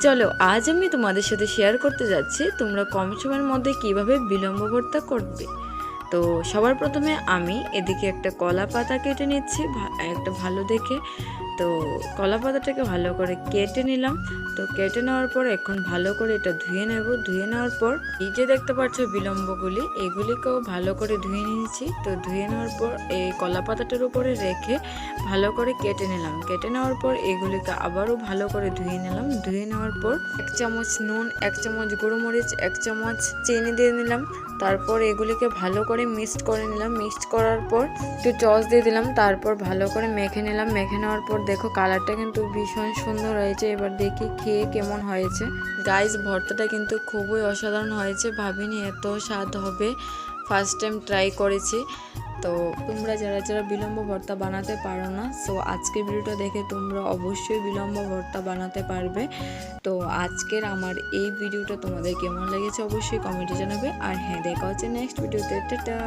চলো আজ আমি তোমাদের সাথে শেয়ার করতে যাচ্ছি তোমরা কম সময়ের মধ্যে কিভাবে বিলম্ব ভর্তা করবে। তো সবার প্রথমে আমি এদিকে একটা কলা পাতা কেটে নিচ্ছি, একটা ভালো দেখে। তো কলা পাতাটাকে ভালো করে কেটে নিলাম। তো কেটে নেওয়ার পর এখন ভালো করে এটা ধুয়ে নেব। ধুয়ে নেওয়ার পর এই যে দেখতে পাচ্ছ বিলম্বগুলি, এগুলিকেও ভালো করে ধুয়ে নিয়েছি। তো ধুয়ে নেওয়ার পর এই কলা পাতাটার উপরে রেখে ভালো করে কেটে নিলাম। কেটে নেওয়ার পর এগুলিকে আবারও ভালো করে ধুয়ে নিলাম। ধুয়ে নেওয়ার পর 1 চামচ নুন, 1 চামচ গুঁড়োমরিচ, 1 চামচ চিনি দিয়ে নিলাম। তারপর এগুলিকে ভালো করে মিক্সড করে নিলাম। মিক্সড করার পর একটু সস দিয়ে দিলাম। তারপর ভালো করে মেখে নিলাম। মেখে নেওয়ার পর দেখো কালারটা কিন্তু ভীষণ সুন্দর হয়েছে। এবার দেখি খেয়ে কেমন হয়েছে। গাইস, ভর্তাটা কিন্তু খুবই অসাধারণ হয়েছে, ভাবিনি এত স্বাদ হবে। ফার্স্ট টাইম ট্রাই করেছি। তো তোমরা যারা যারা বিলম্ব ভর্তা বানাতে পারো না, সো আজকের ভিডিওটা দেখে তোমরা অবশ্যই বিলম্ব ভর্তা বানাতে পারবে। তো আজকের আমার এই ভিডিওটা তোমাদের কেমন লেগেছে অবশ্যই কমেন্টে জানাবে। আর হ্যাঁ, দেখা হচ্ছে নেক্সট ভিডিওতে। টাটা।